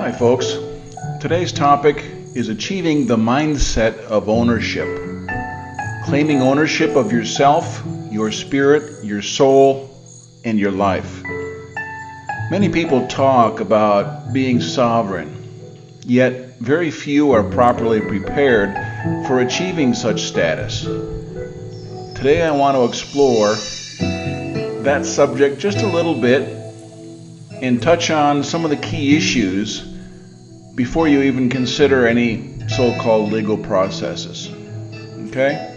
Hi folks, today's topic is achieving the mindset of ownership. Claiming ownership of yourself, your spirit, your soul, and your life. Many people talk about being sovereign, yet very few are properly prepared for achieving such status. Today I want to explore that subject just a little bit and touch on some of the key issues before you even consider any so-called legal processes. Okay?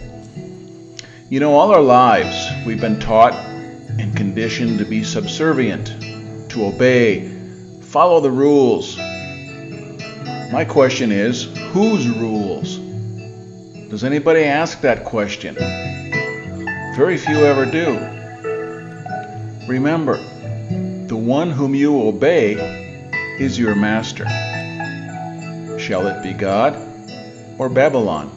You know, all our lives we've been taught and conditioned to be subservient, to obey, follow the rules. My question is, whose rules? Does anybody ask that question? Very few ever do. Remember, the one whom you obey is your master. Shall it be God or Babylon?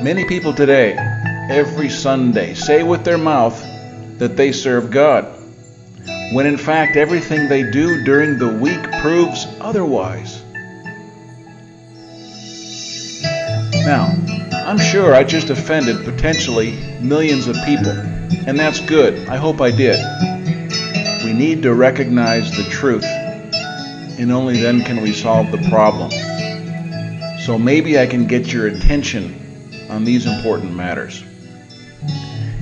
Many people today, every Sunday, say with their mouth that they serve God, when in fact everything they do during the week proves otherwise. Now, I'm sure I just offended potentially millions of people, and that's good. I hope I did. We need to recognize the truth, and only then can we solve the problem. So maybe I can get your attention on these important matters.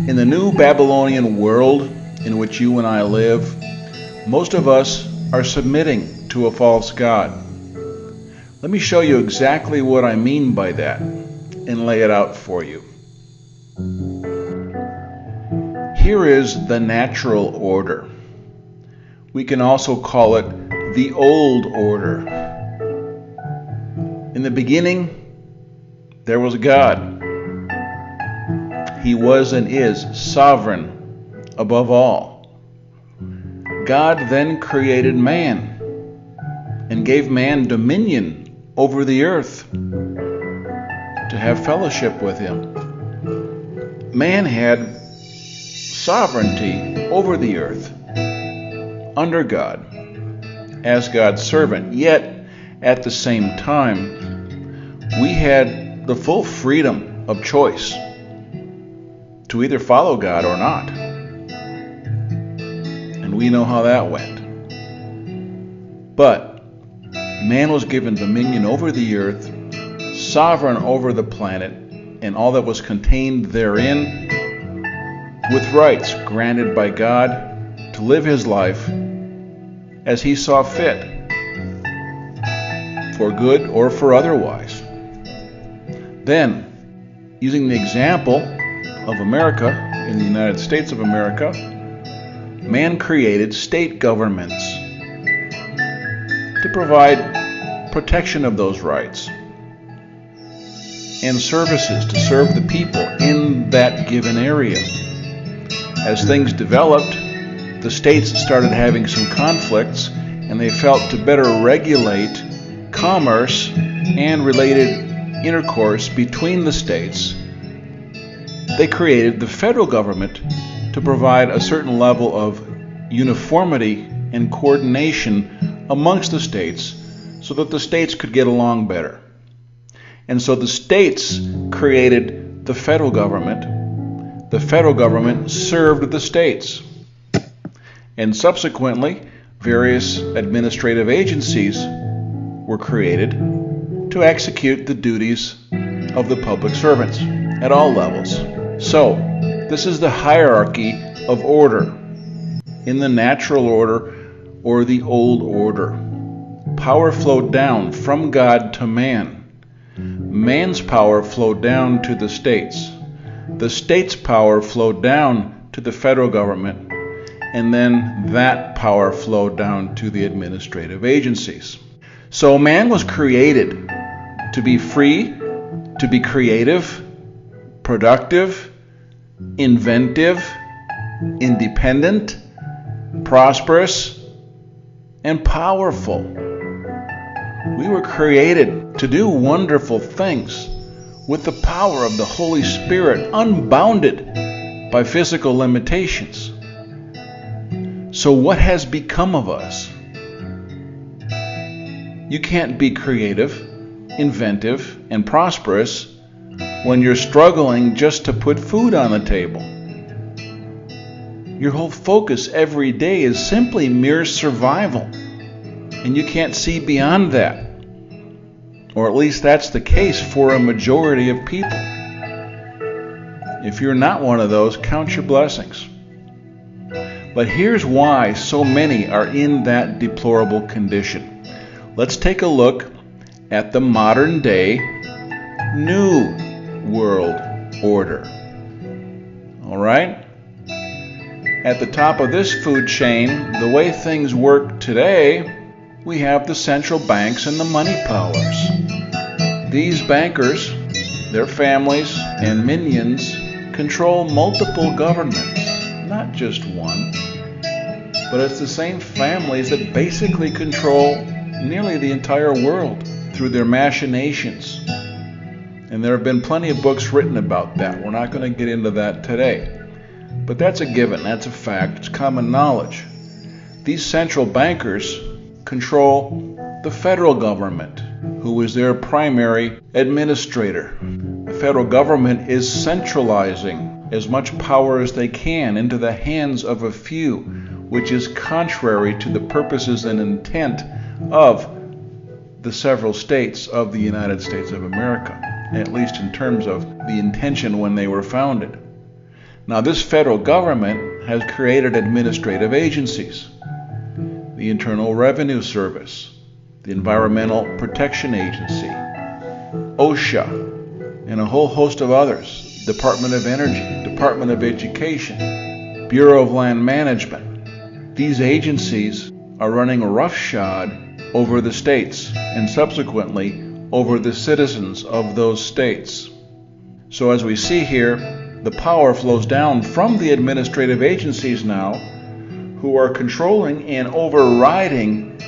In the new Babylonian world in which you and I live, most of us are submitting to a false god. Let me show you exactly what I mean by that and lay it out for you. Here is the natural order. We can also call it the old order. In the beginning, there was God. He was and is sovereign above all. God then created man and gave man dominion over the earth to have fellowship with him. Man had sovereignty over the earth under God as God's servant, yet at the same time we had the full freedom of choice to either follow God or not. And we know how that went. But man was given dominion over the earth, sovereign over the planet and all that was contained therein, with rights granted by God to live his life as he saw fit, for good or for otherwise. Then, using the example of America, in the United States of America, man created state governments to provide protection of those rights and services to serve the people in that given area. As things developed, the states started having some conflicts, and they felt to better regulate commerce and related intercourse between the states, they created the federal government to provide a certain level of uniformity and coordination amongst the states so that the states could get along better. And so the states created the federal government. The federal government served the states. And subsequently, various administrative agencies were created to execute the duties of the public servants at all levels. So, this is the hierarchy of order. In the natural order or the old order, power flowed down from God to man. Man's power flowed down to the states. the state's power flowed down to the federal government, and then that power flowed down to the administrative agencies. So man was created to be free, to be creative, productive, inventive, independent, prosperous, and powerful. We were created to do wonderful things with the power of the Holy Spirit, unbounded by physical limitations. So what has become of us? You can't be creative, inventive, and prosperous when you're struggling just to put food on the table. Your whole focus every day is simply mere survival, and you can't see beyond that. Or at least that's the case for a majority of people. If you're not one of those, count your blessings. But here's why so many are in that deplorable condition. Let's take a look at the modern day New World Order. All right? At the top of this food chain, the way things work today, we have the central banks and the money powers. These bankers, their families, and minions control multiple governments, not just one. But it's the same families that basically control nearly the entire world through their machinations. And there have been plenty of books written about that. We're not going to get into that today. But that's a given, that's a fact, it's common knowledge. These central bankers control the federal government, who is their primary administrator. The federal government is centralizing as much power as they can into the hands of a few, which is contrary to the purposes and intent of the several states of the United States of America, at least in terms of the intention when they were founded. Now, this federal government has created administrative agencies: the Internal Revenue Service, the Environmental Protection Agency, OSHA, and a whole host of others, Department of Energy, Department of Education, Bureau of Land Management. These agencies are running roughshod over the states and subsequently over the citizens of those states. So as we see here, the power flows down from the administrative agencies now, who are controlling and overriding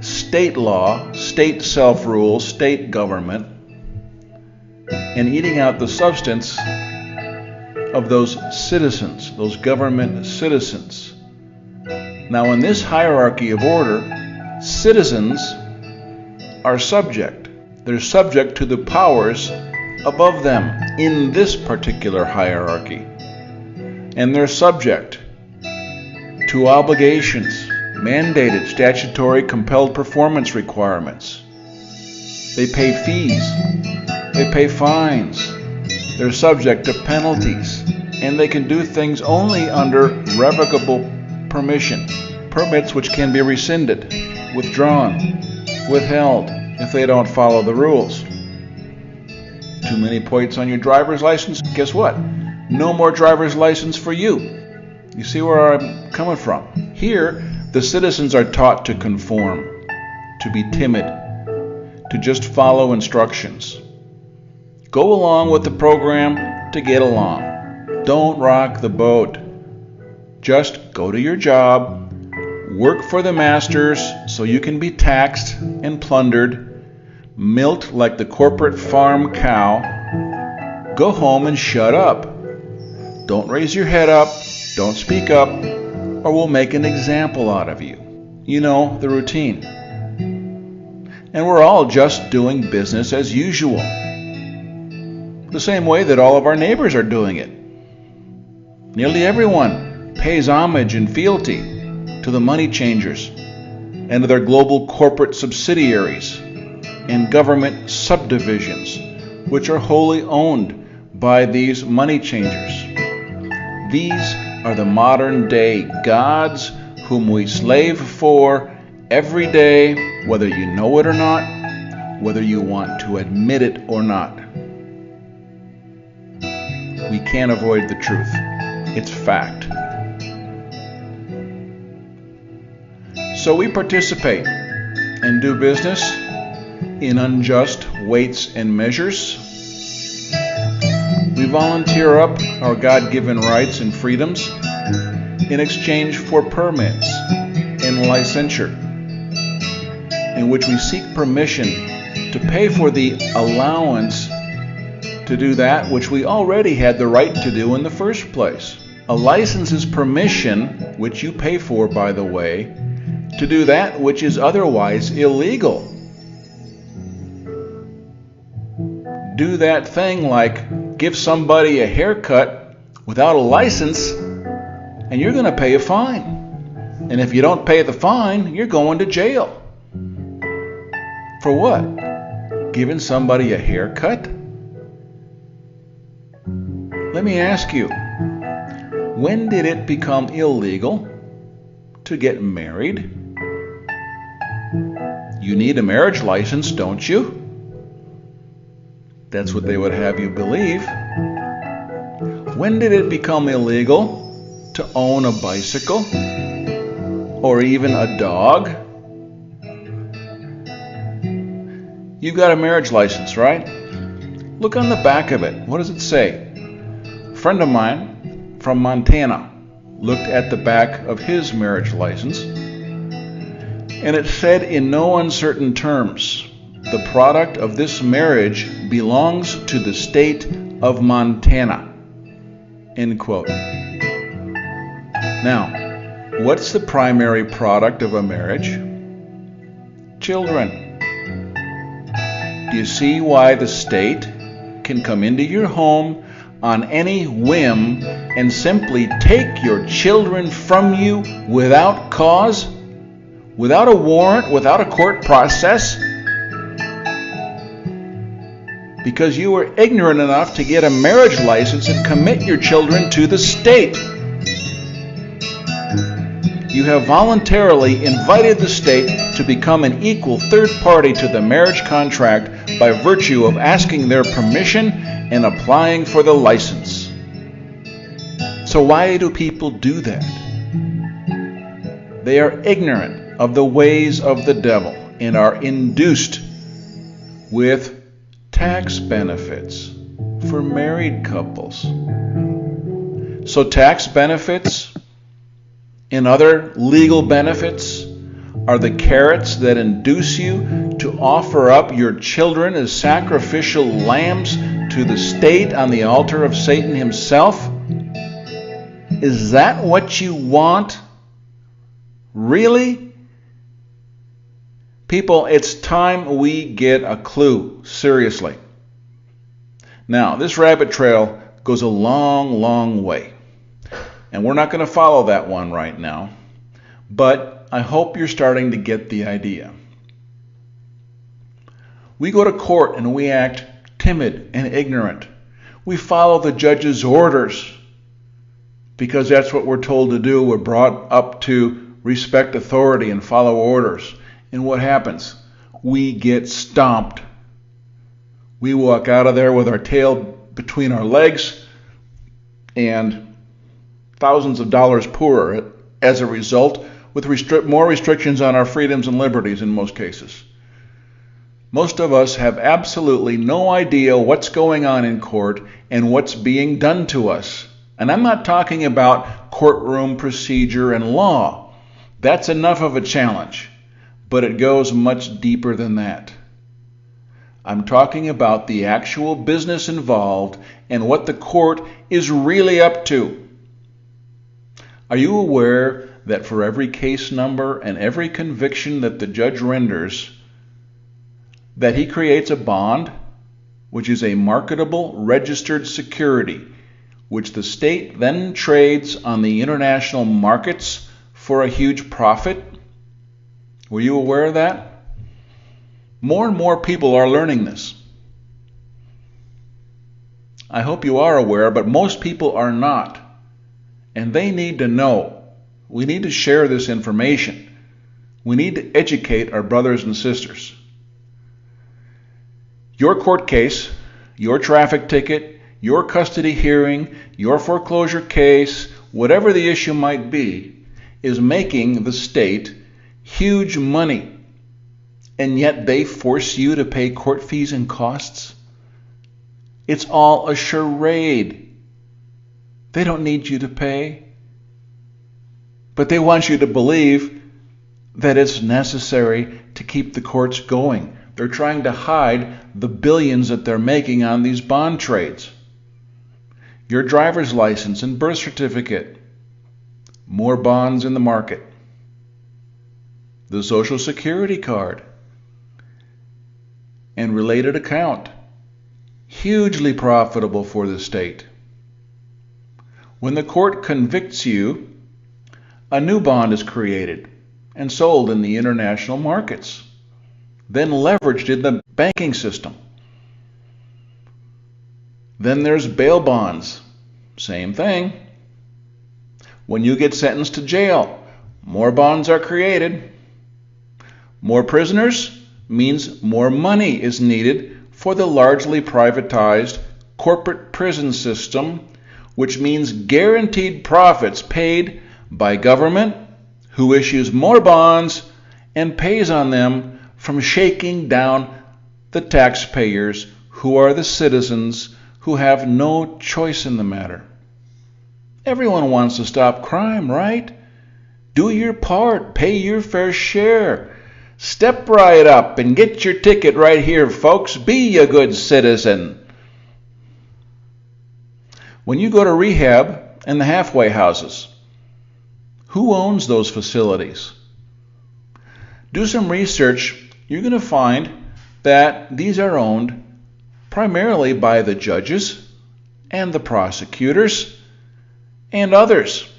state law, state self-rule, state government, and eating out the substance of those citizens, those government citizens. Now, in this hierarchy of order, citizens are subject. They're subject to the powers above them in this particular hierarchy. And they're subject to obligations, mandated, statutory, compelled performance requirements. They pay fees. They pay fines. They're subject to penalties. And they can do things only under revocable permission. Permits which can be rescinded, withdrawn, withheld if they don't follow the rules. Too many points on your driver's license? Guess what? No more driver's license for you. You see where I'm coming from? Here, the citizens are taught to conform, to be timid, to just follow instructions. Go along with the program to get along. Don't rock the boat. Just go to your job, work for the masters so you can be taxed and plundered, milked like the corporate farm cow. Go home and shut up. Don't raise your head up, don't speak up, or we'll make an example out of you. You know, the routine. And we're all just doing business as usual. The same way that all of our neighbors are doing it. Nearly everyone pays homage and fealty to the money changers and to their global corporate subsidiaries and government subdivisions, which are wholly owned by these money changers. These are the modern day gods whom we slave for every day, whether you know it or not, whether you want to admit it or not. We can't avoid the truth. It's fact. So we participate and do business in unjust weights and measures. We volunteer up our God-given rights and freedoms in exchange for permits and licensure, in which we seek permission to pay for the allowance to do that which we already had the right to do in the first place. A license is permission, which you pay for, by the way, to do that which is otherwise illegal. Do that thing like give somebody a haircut without a license, and you're going to pay a fine. And if you don't pay the fine, you're going to jail. For what? Giving somebody a haircut? Let me ask you, when did it become illegal to get married? You need a marriage license, don't you? That's what they would have you believe. When did it become illegal to own a bicycle or even a dog? You've got a marriage license, right? Look on the back of it. What does it say? A friend of mine from Montana looked at the back of his marriage license, and it said in no uncertain terms, the product of this marriage belongs to the state of Montana. End quote. Now, what's the primary product of a marriage? Children. Do you see why the state can come into your home on any whim and simply take your children from you without cause, without a warrant, without a court process? Because you were ignorant enough to get a marriage license and commit your children to the state. You have voluntarily invited the state to become an equal third party to the marriage contract by virtue of asking their permission and applying for the license. So why do people do that? They are ignorant of the ways of the devil and are induced with tax benefits for married couples. So tax benefits and other legal benefits are the carrots that induce you to offer up your children as sacrificial lambs to the state on the altar of Satan himself? Is that what you want? Really? People, it's time we get a clue, seriously. Now, this rabbit trail goes a long, long way. And we're not going to follow that one right now. But I hope you're starting to get the idea. We go to court and we act timid and ignorant. We follow the judge's orders because that's what we're told to do. We're brought up to respect authority and follow orders. And what happens? We get stomped. We walk out of there with our tail between our legs and thousands of dollars poorer as a result, with more restrictions on our freedoms and liberties in most cases. Most of us have absolutely no idea what's going on in court and what's being done to us. And I'm not talking about courtroom procedure and law. That's enough of a challenge, but it goes much deeper than that. I'm talking about the actual business involved and what the court is really up to. Are you aware that for every case number and every conviction that the judge renders, that he creates a bond, which is a marketable registered security, which the state then trades on the international markets for a huge profit? Were you aware of that? More and more people are learning this. I hope you are aware, but most people are not. And they need to know. We need to share this information. We need to educate our brothers and sisters. Your court case, your traffic ticket, your custody hearing, your foreclosure case, whatever the issue might be, is making the state huge money. And yet they force you to pay court fees and costs? It's all a charade. They don't need you to pay. But they want you to believe that it's necessary to keep the courts going. They're trying to hide the billions that they're making on these bond trades. Your driver's license and birth certificate, more bonds in the market. The Social Security card and related account, hugely profitable for the state. When the court convicts you, a new bond is created and sold in the international markets, then leveraged in the banking system. Then there's bail bonds, same thing. When you get sentenced to jail, more bonds are created. More prisoners means more money is needed for the largely privatized corporate prison system, which means guaranteed profits paid by government, who issues more bonds and pays on them from shaking down the taxpayers, who are the citizens who have no choice in the matter. Everyone wants to stop crime, right? Do your part, pay your fair share. Step right up and get your ticket right here, folks. Be a good citizen. When you go to rehab and the halfway houses, who owns those facilities? Do some research. You're going to find that these are owned primarily by the judges and the prosecutors and others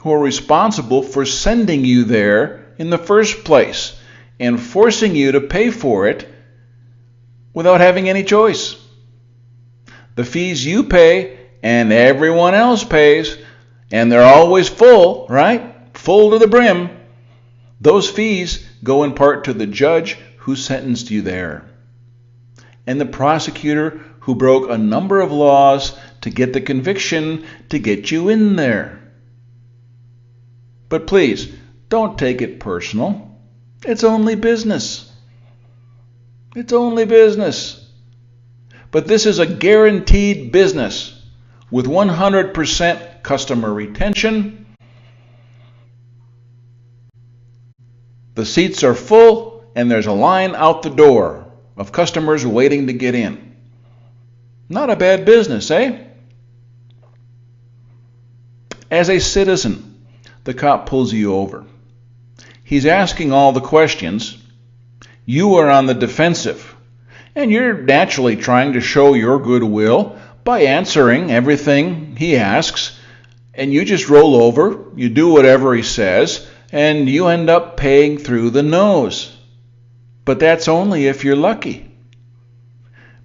who are responsible for sending you there in the first place and forcing you to pay for it without having any choice. The fees you pay and everyone else pays, and they're always full, right? Full to the brim. Those fees go in part to the judge who sentenced you there, and the prosecutor who broke a number of laws to get the conviction to get you in there. But please, don't take it personal. It's only business. It's only business. But this is a guaranteed business with 100% customer retention. The seats are full and there's a line out the door of customers waiting to get in. Not a bad business, eh? As a citizen, the cop pulls you over. He's asking all the questions. You are on the defensive, and you're naturally trying to show your goodwill by answering everything he asks, and you just roll over, you do whatever he says, and you end up paying through the nose. But that's only if you're lucky,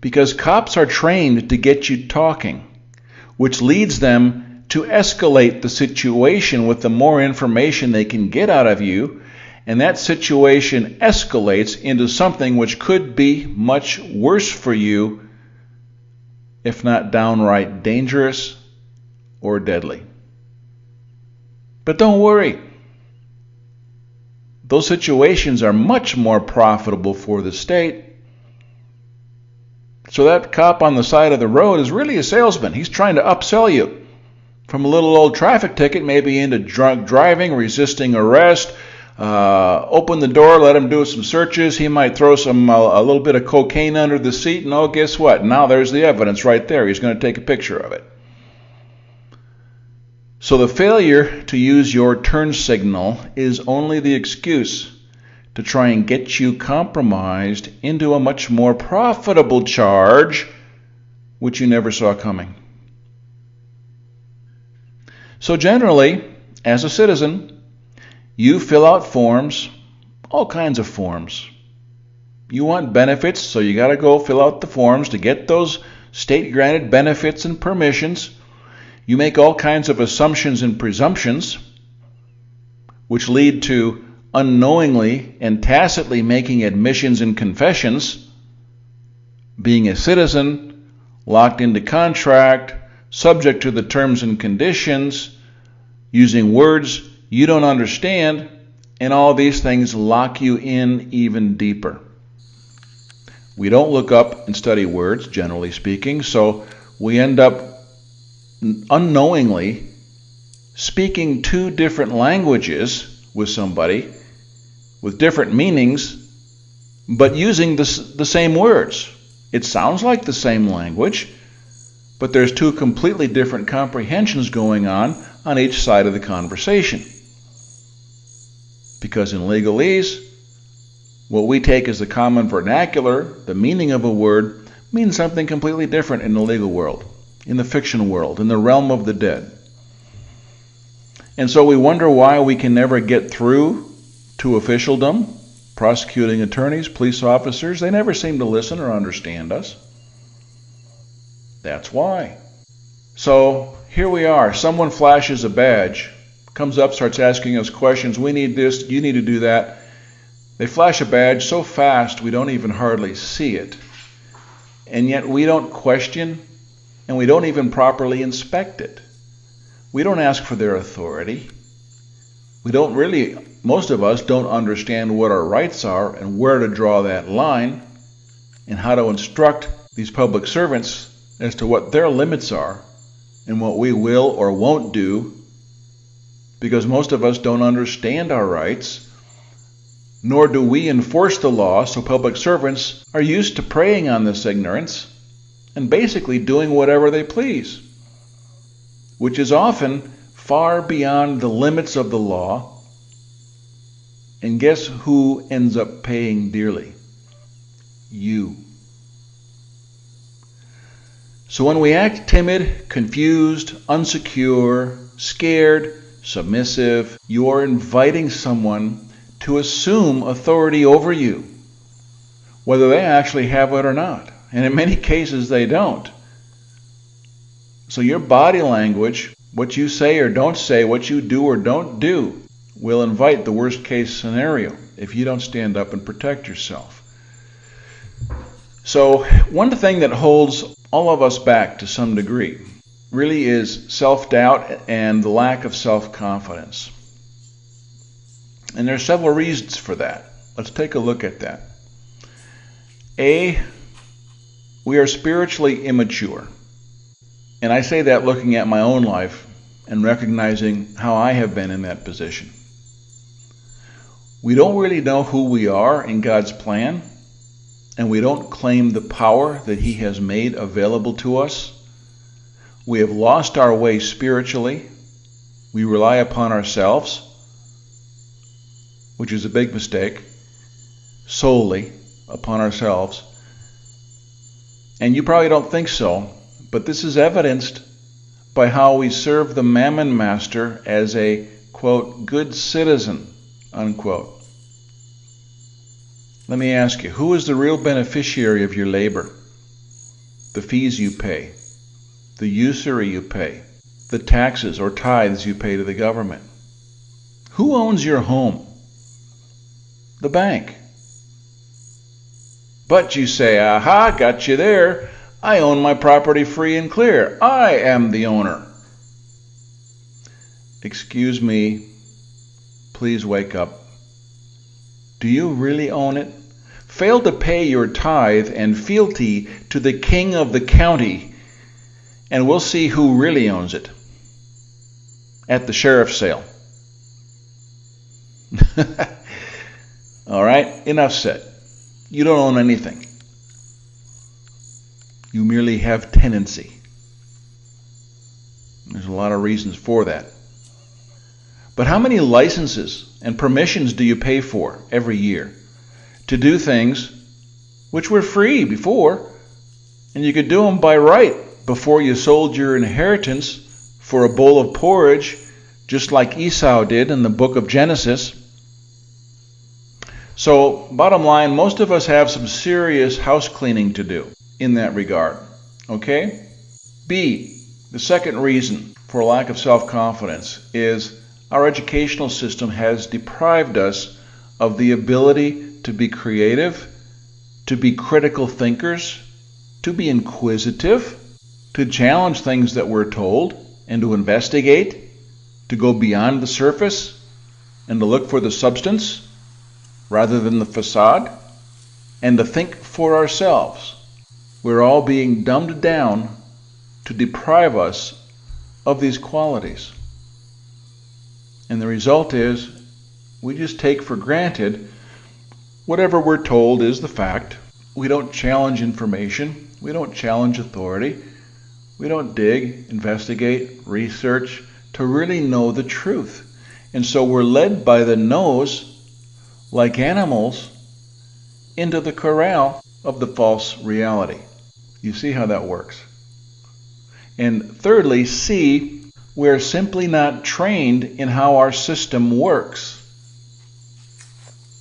because cops are trained to get you talking, which leads them to escalate the situation with the more information they can get out of you, and that situation escalates into something which could be much worse for you, if not downright dangerous or deadly. But don't worry. Those situations are much more profitable for the state. So that cop on the side of the road is really a salesman. He's trying to upsell you from a little old traffic ticket, maybe into drunk driving, resisting arrest. Open the door, let him do some searches. He might throw a little bit of cocaine under the seat, and oh, guess what? Now there's the evidence right there. He's going to take a picture of it. So the failure to use your turn signal is only the excuse to try and get you compromised into a much more profitable charge, which you never saw coming. So generally, as a citizen, you fill out forms, all kinds of forms. You want benefits, so you got to go fill out the forms to get those state-granted benefits and permissions. You make all kinds of assumptions and presumptions, which lead to unknowingly and tacitly making admissions and confessions. Being a citizen, locked into contract, subject to the terms and conditions, using words you don't understand, and all these things lock you in even deeper. We don't look up and study words, generally speaking, so we end up unknowingly speaking two different languages with somebody with different meanings, but using the same words. It sounds like the same language, but there's two completely different comprehensions going on each side of the conversation. Because in legalese, what we take as the common vernacular, the meaning of a word, means something completely different in the legal world, in the fiction world, in the realm of the dead. And so we wonder why we can never get through to officialdom, prosecuting attorneys, police officers. They never seem to listen or understand us. That's why. So here we are. Someone flashes a badge, comes up, starts asking us questions. We need this, you need to do that. They flash a badge so fast we don't even hardly see it. And yet we don't question, and we don't even properly inspect it. We don't ask for their authority. We don't really, most of us don't understand what our rights are and where to draw that line and how to instruct these public servants as to what their limits are and what we will or won't do, because most of us don't understand our rights, nor do we enforce the law, so public servants are used to preying on this ignorance and basically doing whatever they please, which is often far beyond the limits of the law. And guess who ends up paying dearly? You. So when we act timid, confused, unsecure, scared, submissive, you are inviting someone to assume authority over you, whether they actually have it or not. And in many cases, they don't. So your body language, what you say or don't say, what you do or don't do, will invite the worst case scenario if you don't stand up and protect yourself. So one thing that holds all of us back to some degree really is self-doubt and the lack of self-confidence. And there are several reasons for that. Let's take a look at that. A, we are spiritually immature. And I say that looking at my own life and recognizing how I have been in that position. We don't really know who we are in God's plan, and we don't claim the power that He has made available to us. We have lost our way spiritually. We rely upon ourselves, which is a big mistake, solely upon ourselves. And you probably don't think so, but this is evidenced by how we serve the mammon master as a, quote, good citizen, unquote. Let me ask you, who is the real beneficiary of your labor? The fees you pay, the usury you pay, the taxes or tithes you pay to the government. Who owns your home? The bank. But you say, aha, got you there. I own my property free and clear. I am the owner. Excuse me, please wake up. Do you really own it? Fail to pay your tithe and fealty to the king of the county, and we'll see who really owns it at the sheriff's sale. All right, enough said. You don't own anything. You merely have tenancy. There's a lot of reasons for that. But how many licenses and permissions do you pay for every year to do things which were free before, and you could do them by right before you sold your inheritance for a bowl of porridge, just like Esau did in the book of Genesis? So, bottom line, most of us have some serious house cleaning to do in that regard. Okay? B, the second reason for lack of self-confidence is our educational system has deprived us of the ability to be creative, to be critical thinkers, to be inquisitive, to challenge things that we're told, and to investigate, to go beyond the surface, and to look for the substance rather than the facade, and to think for ourselves. We're all being dumbed down to deprive us of these qualities. And the result is we just take for granted whatever we're told is the fact. We don't challenge information. We don't challenge authority. We don't dig, investigate, research to really know the truth. And so we're led by the nose, like animals, into the corral of the false reality. You see how that works. And thirdly, C, we're simply not trained in how our system works.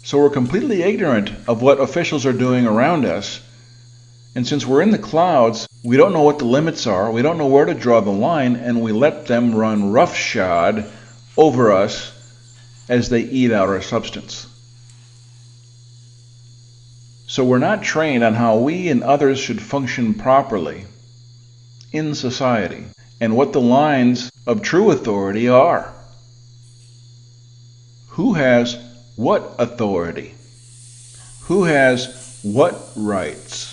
So we're completely ignorant of what officials are doing around us. And since we're in the clouds, we don't know what the limits are, we don't know where to draw the line, and we let them run roughshod over us as they eat out our substance. So we're not trained on how we and others should function properly in society and what the lines of true authority are. Who has what authority? Who has what rights?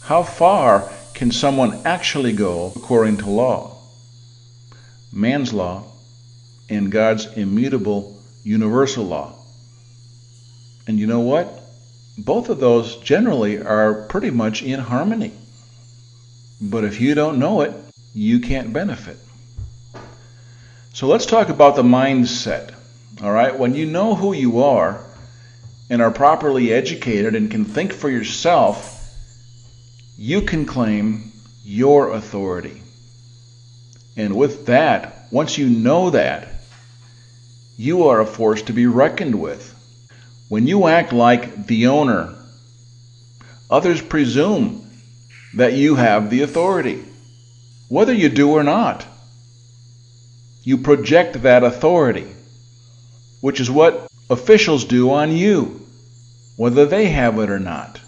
How far can someone actually go according to law? Man's law and God's immutable universal law. And you know what? Both of those generally are pretty much in harmony. But if you don't know it, you can't benefit. So let's talk about the mindset. All right? When you know who you are and are properly educated and can think for yourself, you can claim your authority. And with that, once you know that, you are a force to be reckoned with. When you act like the owner, others presume that you have the authority, whether you do or not. You project that authority, which is what officials do on you, whether they have it or not.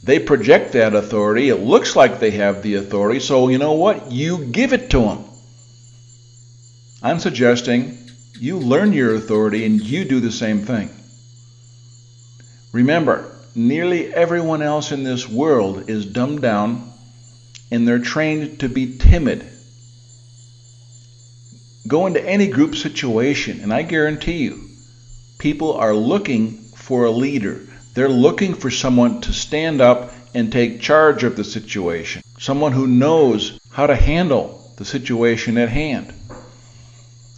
They project that authority. It looks like they have the authority, so you know what? You give it to them. I'm suggesting you learn your authority and you do the same thing. Remember, nearly everyone else in this world is dumbed down and they're trained to be timid. Go into any group situation and I guarantee you, people are looking for a leader. They're looking for someone to stand up and take charge of the situation. Someone who knows how to handle the situation at hand.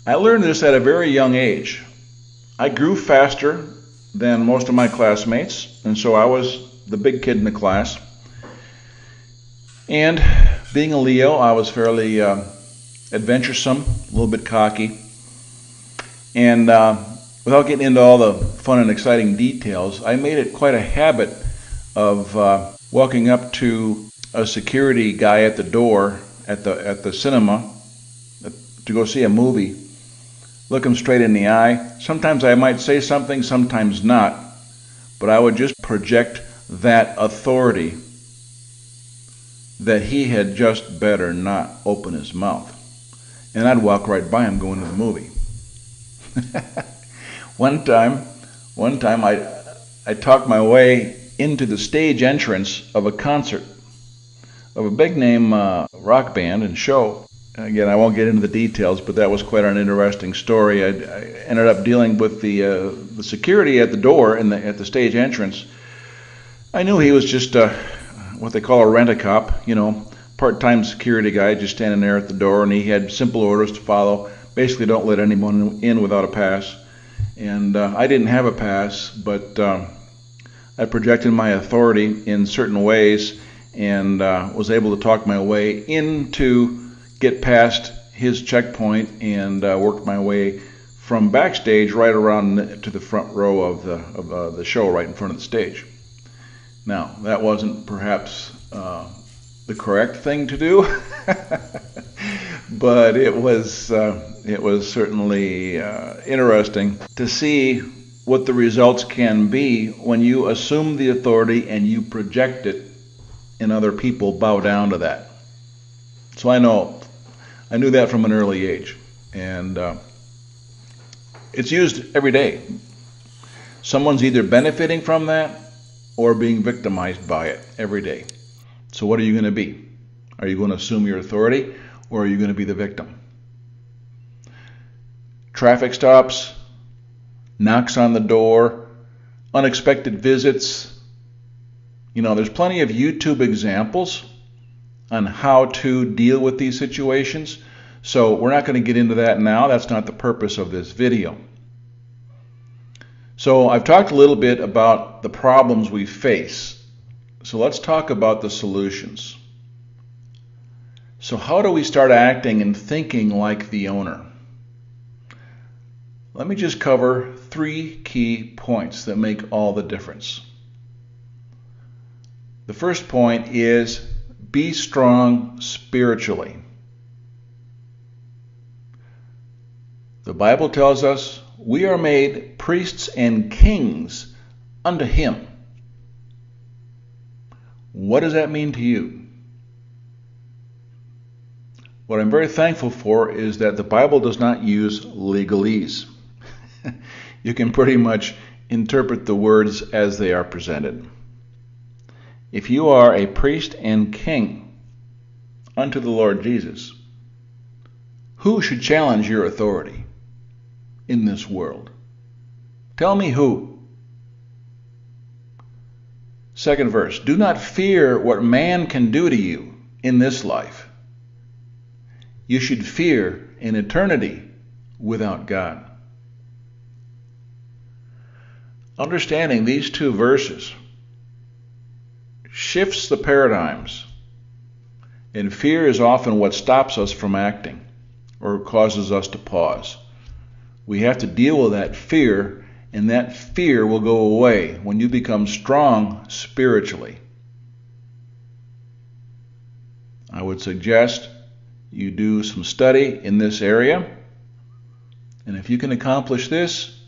I learned this at a very young age. I grew faster than most of my classmates, and so I was the big kid in the class. And being a Leo, I was fairly adventuresome, a little bit cocky. And without getting into all the fun and exciting details, I made it quite a habit of walking up to a security guy at the door at the cinema to go see a movie, look him straight in the eye. Sometimes I might say something, sometimes not, but I would just project that authority that he had just better not open his mouth. And I'd walk right by him going to the movie. One time I talked my way into the stage entrance of a concert of a big name rock band and show. Again, I won't get into the details, but that was quite an interesting story. I ended up dealing with the security at the door at the stage entrance. I knew he was just what they call a rent-a-cop, part-time security guy just standing there at the door, and he had simple orders to follow. Basically, don't let anyone in without a pass. And I didn't have a pass, but I projected my authority in certain ways and was able to talk my way into get past his checkpoint and worked my way from backstage right around to the front row of the show right in front of the stage. Now, that wasn't perhaps the correct thing to do, but it was certainly interesting to see what the results can be when you assume the authority and you project it and other people bow down to that. So I knew that from an early age, and it's used every day. Someone's either benefiting from that or being victimized by it every day. So what are you going to be? Are you going to assume your authority, or are you going to be the victim? Traffic stops, knocks on the door, unexpected visits. There's plenty of YouTube examples on how to deal with these situations. So we're not going to get into that now. That's not the purpose of this video. So I've talked a little bit about the problems we face. So let's talk about the solutions. So how do we start acting and thinking like the owner? Let me just cover 3 key points that make all the difference. The first point is be strong spiritually. The Bible tells us we are made priests and kings unto Him. What does that mean to you? What I'm very thankful for is that the Bible does not use legalese. You can pretty much interpret the words as they are presented. If you are a priest and king unto the Lord Jesus, who should challenge your authority in this world? Tell me who. Second verse, do not fear what man can do to you in this life. You should fear an eternity without God. Understanding these 2 verses shifts the paradigms, and fear is often what stops us from acting or causes us to pause. We have to deal with that fear, and that fear will go away when you become strong spiritually. I would suggest you do some study in this area, and if you can accomplish this,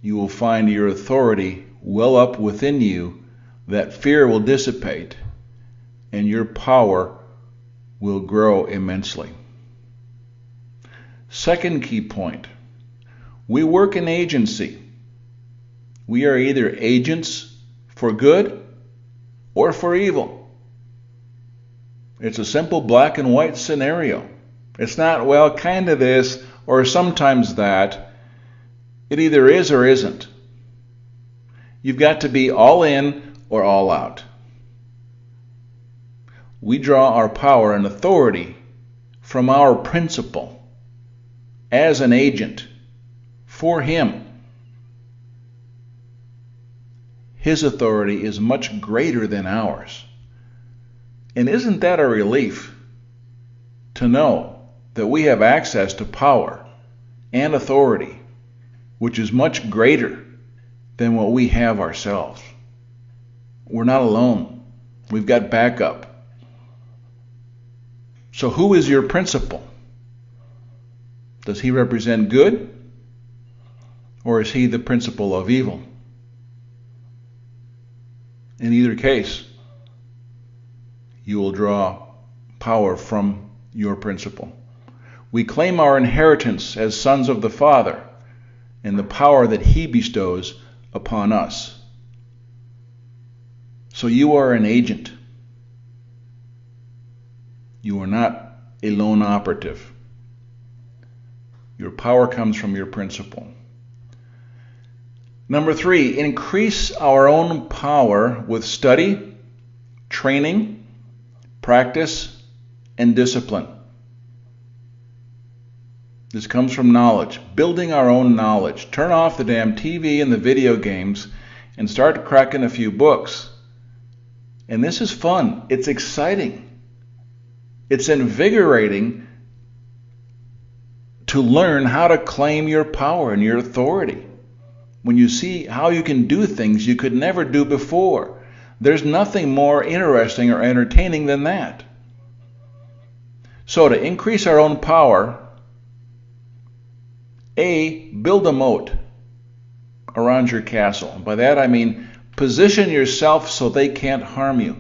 you will find your authority well up within you. That fear will dissipate, and your power will grow immensely. Second key point, we work in agency. We are either agents for good or for evil. It's a simple black and white scenario. It's not, well, kind of this or sometimes that. It either is or isn't. You've got to be all in or all out. We draw our power and authority from our principle as an agent for Him. His authority is much greater than ours. And isn't that a relief to know that we have access to power and authority which is much greater than what we have ourselves? We're not alone. We've got backup. So who is your principal? Does he represent good, or is he the principal of evil? In either case, you will draw power from your principal. We claim our inheritance as sons of the Father and the power that He bestows upon us. So you are an agent. You are not a lone operative. Your power comes from your principle. Number 3, increase our own power with study, training, practice, and discipline. This comes from knowledge, building our own knowledge. Turn off the damn TV and the video games and start cracking a few books. And this is fun. It's exciting. It's invigorating to learn how to claim your power and your authority. When you see how you can do things you could never do before, there's nothing more interesting or entertaining than that. So to increase our own power, build a moat around your castle. And by that I mean position yourself so they can't harm you.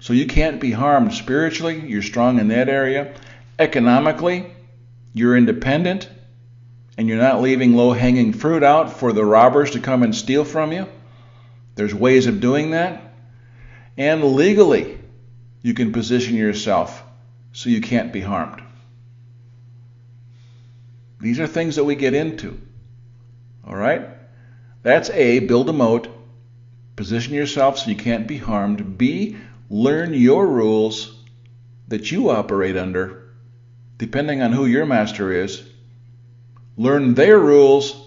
So you can't be harmed spiritually. You're strong in that area. Economically, you're independent, and you're not leaving low-hanging fruit out for the robbers to come and steal from you. There's ways of doing that. And legally, you can position yourself so you can't be harmed. These are things that we get into. All right? That's A, build a moat. Position yourself so you can't be harmed. B, learn your rules that you operate under, depending on who your master is. Learn their rules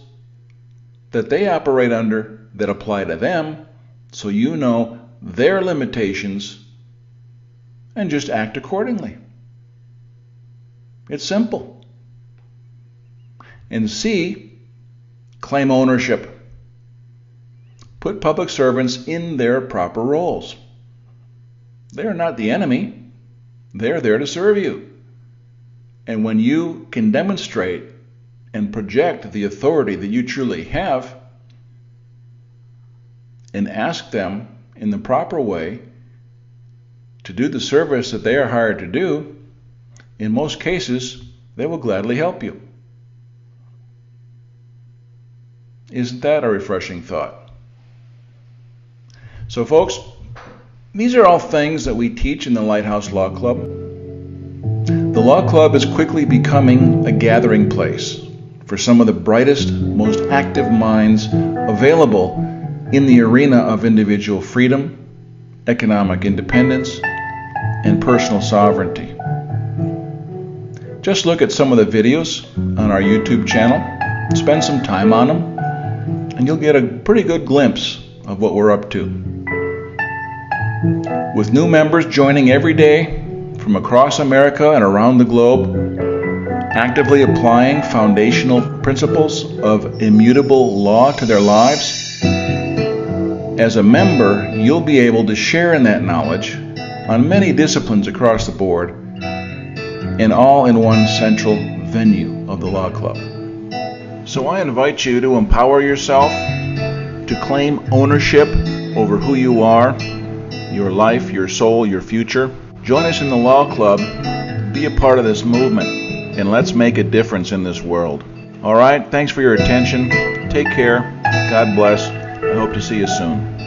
that they operate under that apply to them, so you know their limitations, and just act accordingly. It's simple. And C, claim ownership. Put public servants in their proper roles. They are not the enemy. They're there to serve you. And when you can demonstrate and project the authority that you truly have, and ask them in the proper way to do the service that they are hired to do, in most cases, they will gladly help you. Isn't that a refreshing thought? So folks, these are all things that we teach in the Lighthouse Law Club. The Law Club is quickly becoming a gathering place for some of the brightest, most active minds available in the arena of individual freedom, economic independence, and personal sovereignty. Just look at some of the videos on our YouTube channel, spend some time on them, and you'll get a pretty good glimpse of what we're up to. With new members joining every day from across America and around the globe, actively applying foundational principles of immutable law to their lives, as a member, you'll be able to share in that knowledge on many disciplines across the board, and all in one central venue of the Law Club. So I invite you to empower yourself, to claim ownership over who you are, your life, your soul, your future. Join us in the Law Club, be a part of this movement, and let's make a difference in this world. All right, thanks for your attention. Take care. God bless. I hope to see you soon.